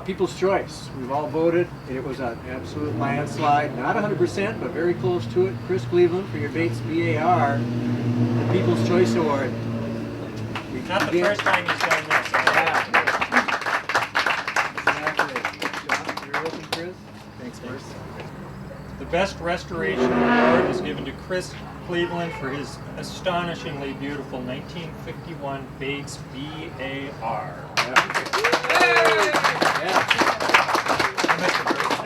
People's choice. We've all voted. It was an absolute landslide. Not 100%, but very close to it. Chris Cleveland for your Bates BAR, the People's Choice Award. Not the first time he's done this. Exactly. You're welcome, Chris. Thanks, Bruce. The Best Restoration Award is given to Chris Cleveland for his astonishingly beautiful 1951 Bates BAR.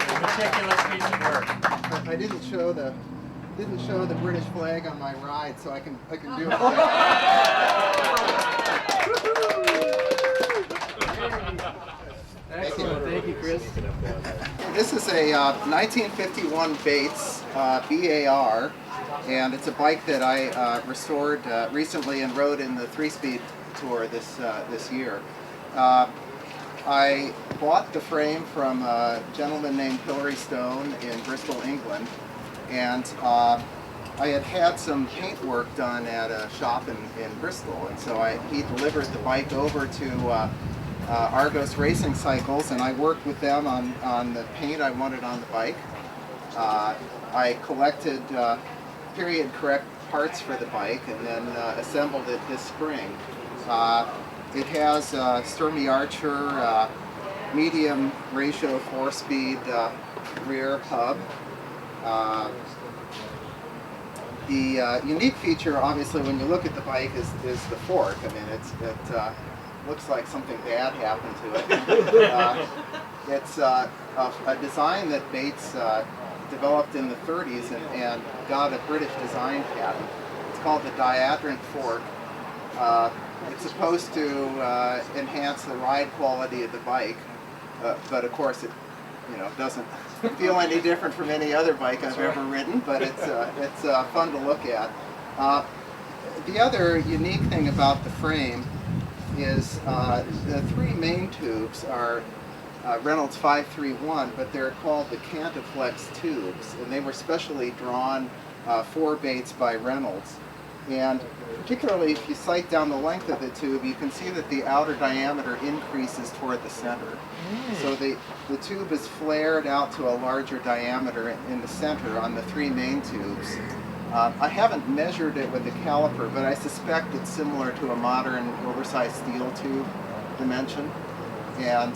A meticulous piece of work. I didn't show the British flag on my ride, so I can do it. Excellent. Thank you, Chris. This is a 1951 Bates BAR, and it's a bike that I restored recently and rode in the 3-speed tour this year. I bought the frame from a gentleman named Hilary Stone in Bristol, England, and I had some paint work done at a shop in Bristol, and so he delivered the bike over to Argos Racing Cycles, and I worked with them on the paint I wanted on the bike. I collected period correct parts for the bike and then assembled it this spring. It has Sturmey Archer medium ratio 4-speed rear hub. The unique feature, obviously, when you look at the bike is the fork. I mean, it looks like something bad happened to it. It's a design that Bates developed in the 30s and got a British design patent. It's called the diadrant fork. It's supposed to enhance the ride quality of the bike, but of course it doesn't feel any different from any other bike I've ever ridden, but it's fun to look at. The other unique thing about the frame is the 3 main tubes are Reynolds 531, but they're called the Cantaflex tubes, and they were specially drawn for Bates by Reynolds. And particularly if you sight down the length of the tube, you can see that the outer diameter increases toward the center. So the tube is flared out to a larger diameter in the center on the 3 main tubes. I haven't measured it with a caliper, but I suspect it's similar to a modern oversized steel tube dimension. And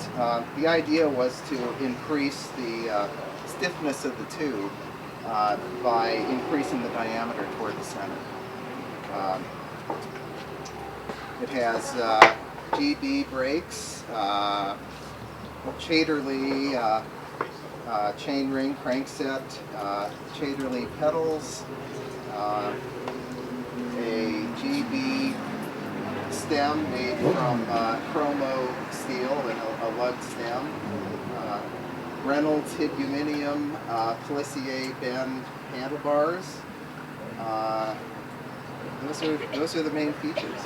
the idea was to increase the stiffness of the tube by increasing the diameter toward the center. It has GB brakes, Chaterley chainring crankset, Chaterley pedals, a GB stem made from chromo steel and a lugged stem, Reynolds Higuminium Pellissier bend handlebars. Those are the main features.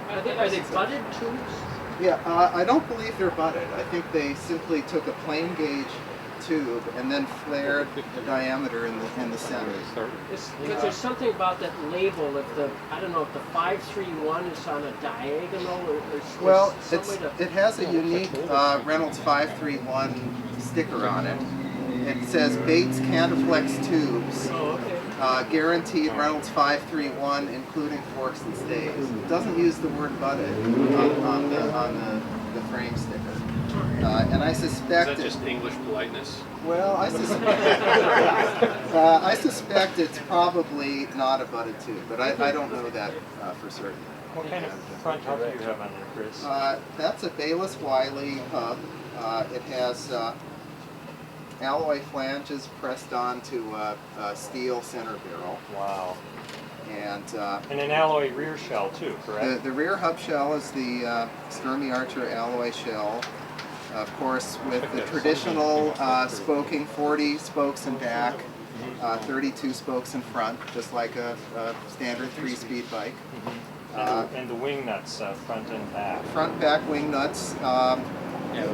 Are they butted tubes? Yeah, I don't believe they're butted. I think they simply took a plain gauge tube and then flared the diameter in the center. Because there's something about that label. If the 531 is on a diagonal, or well, it has a unique Reynolds 531 sticker on it. It says Bates Cantaflex tubes. Oh, okay. Guaranteed Reynolds 531, including forks and stays. It doesn't use the word butted on the frame sticker. And I suspect is that just English politeness? Well, I suspect it's probably not a butted tube, but I don't know that for certain. What kind of front hub do you have on there, Chris? That's a Bayliss Wiley hub. It has alloy flanges pressed onto a steel center barrel. Wow. And an alloy rear shell too, correct? The rear hub shell is the Sturmey Archer alloy shell. Of course, with the traditional spoking, 40 spokes in back, 32 spokes in front, just like a standard 3-speed bike. And the wing nuts, front and back. Front, back wing nuts.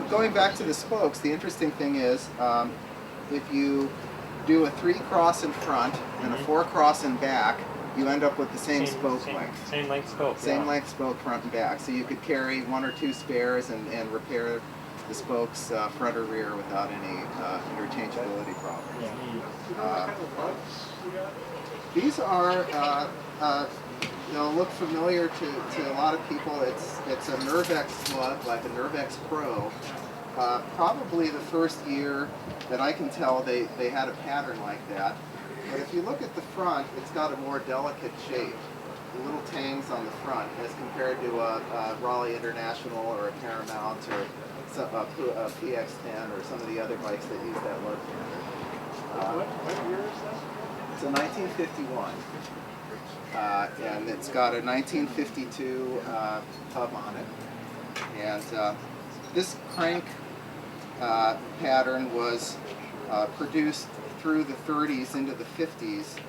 Going back to the spokes, the interesting thing is if you do a 3 cross in front and a 4 cross in back, you end up with the same spoke length. Same length spoke. Same yeah. length spoke front and back. So you could carry 1 or 2 spares and repair the spokes front or rear without any interchangeability problems. These are, they'll look familiar to a lot of people. It's a Nervex slug, like a Nervex Pro. Probably the first year that I can tell they had a pattern like that. But if you look at the front, it's got a more delicate shape. The little tangs on the front as compared to a Raleigh International or a Paramount or a PX10 or some of the other bikes that use that look. What year is that? It's a 1951. And it's got a 1952 hub on it. And this crank pattern was produced through the 30s into the 50s.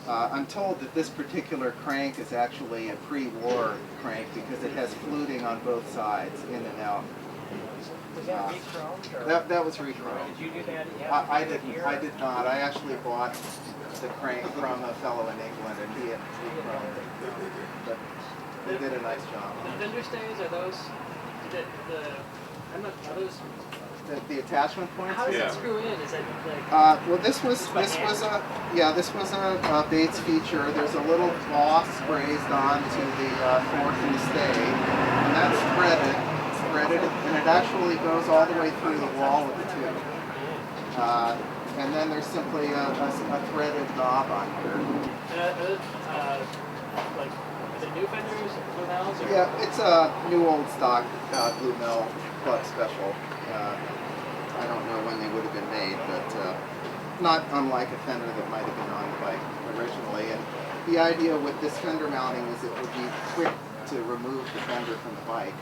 I'm told that this particular crank is actually a pre-war crank because it has fluting on both sides, in and out. Was that re-chromed? That was re-chromed. Did you do that? I did not. I actually bought the crank from a fellow in England, and he had re-chromed it. But they did a nice job. The fender stays, are those, are those, The attachment points. how does it screw in? Is it like... Well, this was a Bates feature. There's a little gloss grazed onto the fork and stay, and that's threaded, and it actually goes all the way through the wall of the tube. And then there's simply a threaded knob on here. Like, is it new fenders, blue valves? Or? Yeah, it's a new old stock Blue Mill Club Special. I don't know when they would have been made, but not unlike a fender that might have been on the bike originally. And the idea with this fender mounting is it would be quick to remove the fender from the bike.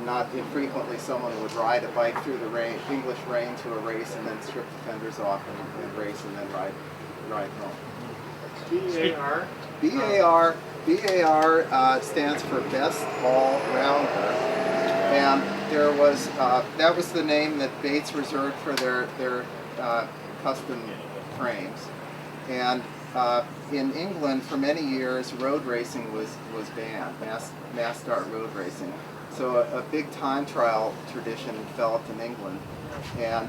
Not infrequently someone would ride a bike through the rain, English rain to a race and then strip the fenders off and race and then ride home. BAR? BAR stands for Best All-Rounder. And there was, that was the name that Bates reserved for their custom frames. And in England, for many years, road racing was banned, mass start road racing. So a big time trial tradition developed in England. And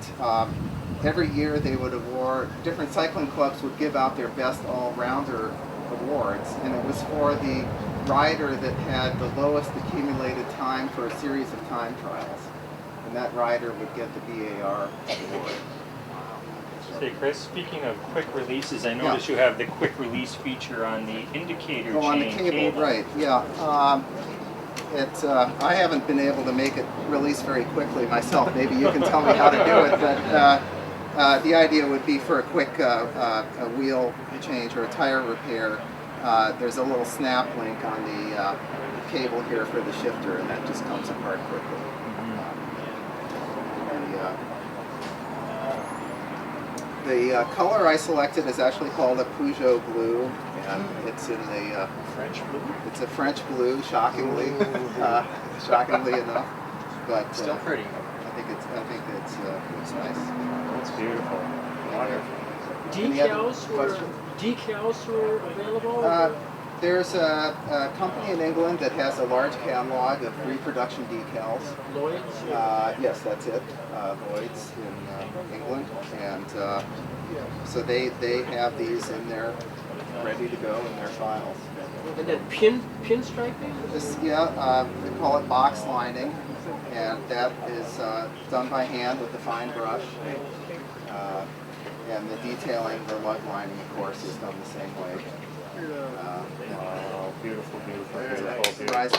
every year they would award, different cycling clubs would give out their Best All-Rounder awards. And it was for the rider that had the lowest accumulated time for a series of time trials. And that rider would get the BAR award. Say, Chris, speaking of quick releases, I noticed you have the quick release feature on the indicator chain on the cable, right, yeah. I haven't been able to make it release very quickly myself. Maybe you can tell me how to do it, but the idea would be for a quick a wheel change or a tire repair. There's a little snap link on the cable here for the shifter, and that just comes apart quickly. The color I selected is actually called a Peugeot blue, and it's in the French blue. It's a French blue, shockingly, shockingly enough, but Still pretty. I think it's nice. That's beautiful. Wonderful. Decals were available? There's a company in England that has a large catalog of reproduction decals. Lloyd's? Yes, that's it. Lloyd's in England, and so they have these in there, ready to go in their files. And then pinstriping? This, they call it box lining, and that is done by hand with a fine brush. And the detailing, the lug lining, of course, is done the same way. Oh, beautiful, beautiful, It's beautiful, a surprise.